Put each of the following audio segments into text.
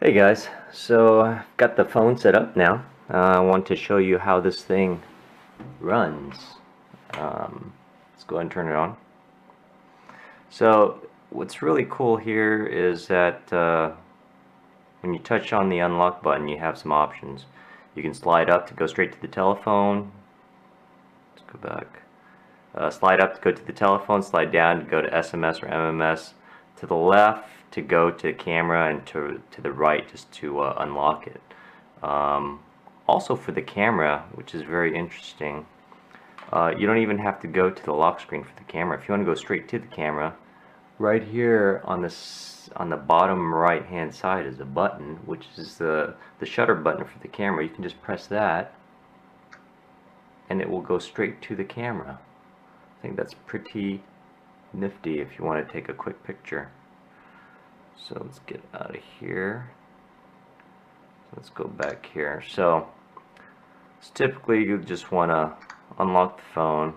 Hey guys, so I've got the phone set up now. I want to show you how this thing runs. Let's go ahead and turn it on. So what's really cool here is that when you touch on the unlock button, you have some options. You can slide up to go straight to the telephone. Let's go back. Slide up to go to the telephone, slide down to go to SMS or MMS, to the left to go to the camera, and to the right just to unlock it. Also for the camera, which is very interesting, you don't even have to go to the lock screen for the camera. If you want to go straight to the camera, right here on the bottom right hand side is a button, which is the shutter button for the camera. You can just press that and it will go straight to the camera. I think that's pretty nifty if you want to take a quick picture. So let's get out of here. Let's go back here. So typically you just want to unlock the phone.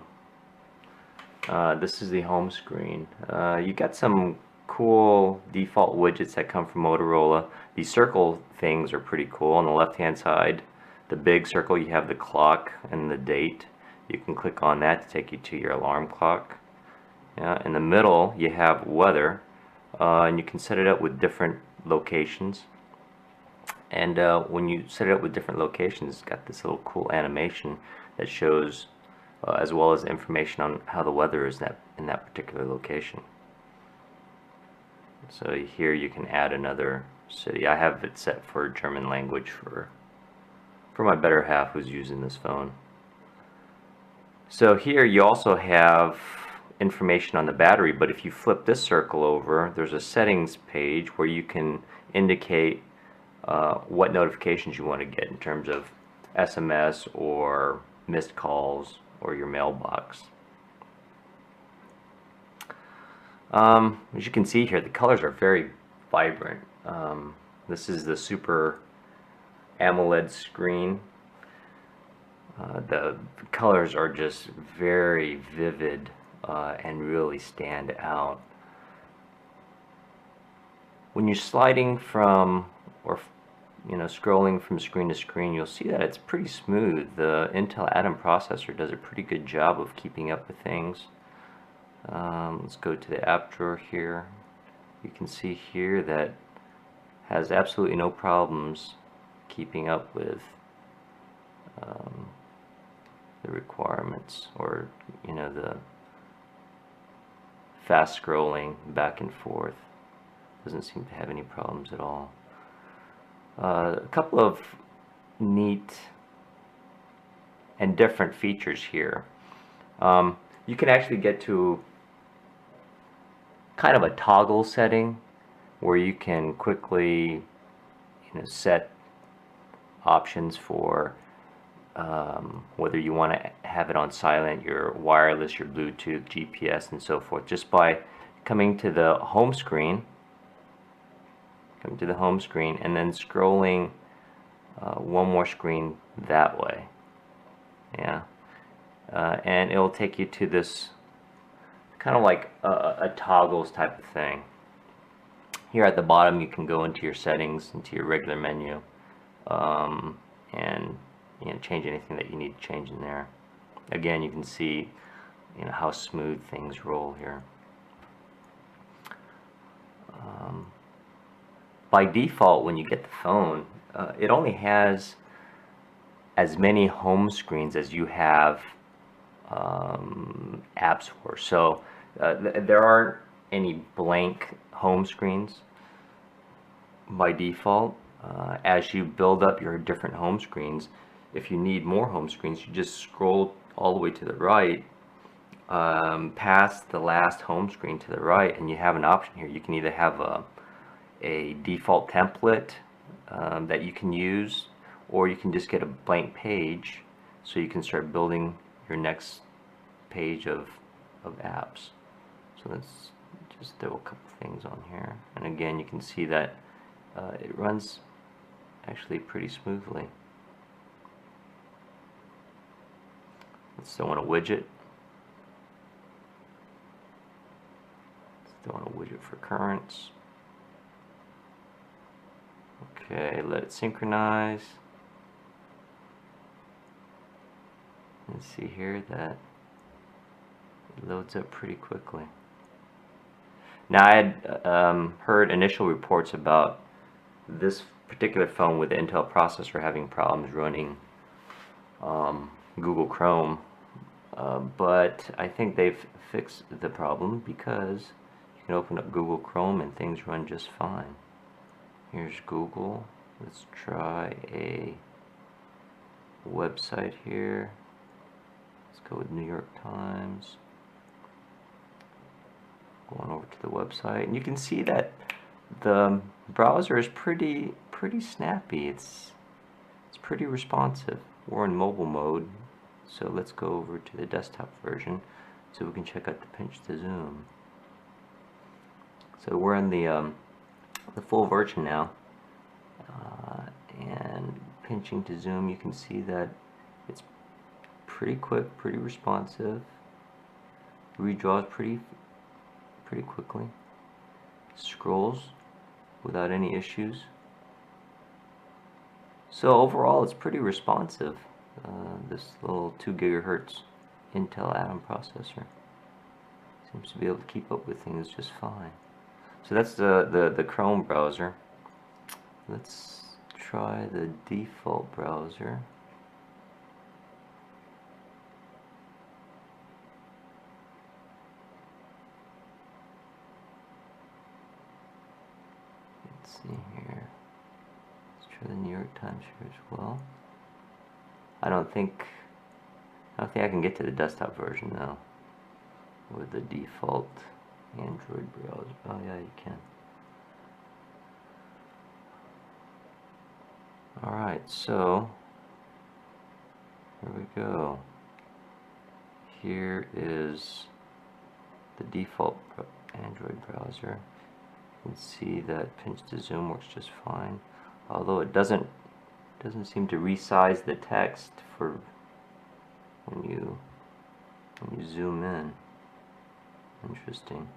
This is the home screen. You got some cool default widgets that come from Motorola. These circle things are pretty cool. On the left hand side, the big circle, you have the clock and the date. You can click on that to take you to your alarm clock. In the middle you have weather, and you can set it up with different locations. And when you set it up with different locations, it's got this little cool animation that shows as well as information on how the weather is in that particular location. So here you can add another city. I have it set for German language for my better half who's using this phone. So here you also have information on the battery, but if you flip this circle over, there's a settings page where you can indicate what notifications you want to get in terms of SMS or missed calls or your mailbox. As you can see here, the colors are very vibrant. This is the Super AMOLED screen. The colors are just very vivid and really stand out. When you're sliding from, or scrolling from screen to screen, you'll see that it's pretty smooth. The Intel Atom processor does a pretty good job of keeping up with things. Let's go to the app drawer here. You can see here that has absolutely no problems keeping up with the requirements, or the fast scrolling back and forth. Doesn't seem to have any problems at all. A couple of neat and different features here. You can actually get to kind of a toggle setting where you can quickly set options for whether you want to have it on silent, your wireless, your Bluetooth, GPS, and so forth, just by coming to the home screen. Come to the home screen and then scrolling one more screen that way. And it'll take you to this kind of like a toggles type of thing. Here at the bottom you can go into your settings, into your regular menu, and change anything that you need to change in there. Again, you can see how smooth things roll here. By default, when you get the phone, it only has as many home screens as you have apps for. So there aren't any blank home screens by default. As you build up your different home screens, if you need more home screens, you just scroll all the way to the right, past the last home screen to the right, and you have an option here. You can either have a default template that you can use, or you can just get a blank page so you can start building your next page of apps. So let's just throw a couple things on here, and again you can see that it runs actually pretty smoothly. Let's throw on a widget. Let's throw on a widget for currents. Okay. Okay, let it synchronize. And see here that it loads up pretty quickly. Now I had heard initial reports about this particular phone with the Intel processor having problems running Google Chrome, but I think they've fixed the problem because you can open up Google Chrome and things run just fine. Here's Google. Let's try a website here. Let's go with New York Times. Going over to the website, and you can see that the browser is pretty snappy. It's pretty responsive. We're in mobile mode, so let's go over to the desktop version so we can check out the pinch to zoom. So we're in the full version now, and pinching to zoom, you can see that it's pretty quick, pretty responsive. Redraws pretty quickly. Scrolls without any issues. So overall, it's pretty responsive. This little 2 gigahertz Intel Atom processor seems to be able to keep up with things just fine. So that's the Chrome browser. Let's try the default browser. Let's see here. Let's try the New York Times here as well. I don't think I can get to the desktop version now with the default Android browser. Oh yeah, you can. Alright, so here we go. Here is the default Android browser. You can see that pinch to zoom works just fine, although it doesn't seem to resize the text for when you zoom in. Interesting.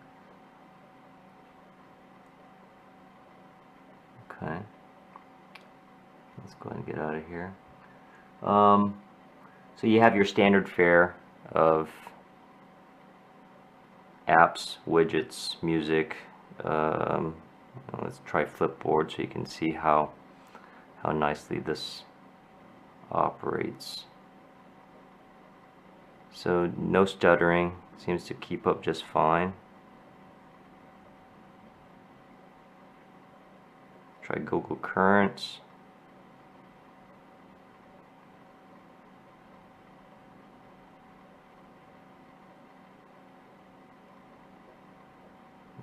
Okay, let's go ahead and get out of here. So you have your standard fare of apps, widgets, music. Let's try Flipboard so you can see how nicely this operates. So no stuttering, seems to keep up just fine. Try Google Currents.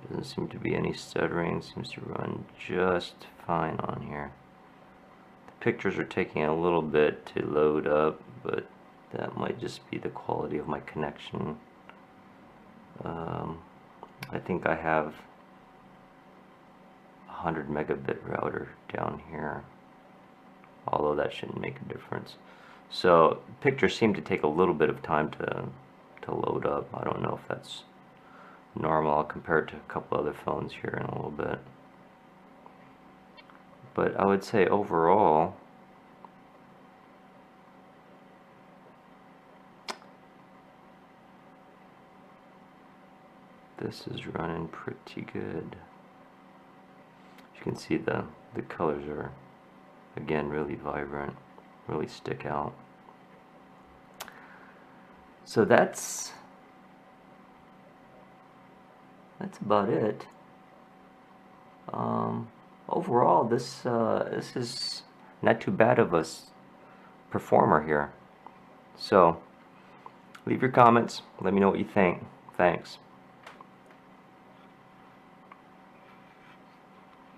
Doesn't seem to be any stuttering, seems to run just fine on here. The pictures are taking a little bit to load up, but that might just be the quality of my connection. I think I have a 100 megabit router down here, although that shouldn't make a difference. So pictures seem to take a little bit of time to load up. I don't know if that's normal. I'll compare it to a couple other phones here in a little bit. But I would say overall, this is running pretty good. You can see the colors are, again, really vibrant, really stick out. So that's about it. Overall, this is not too bad of a performer here. So leave your comments. Let me know what you think. Thanks.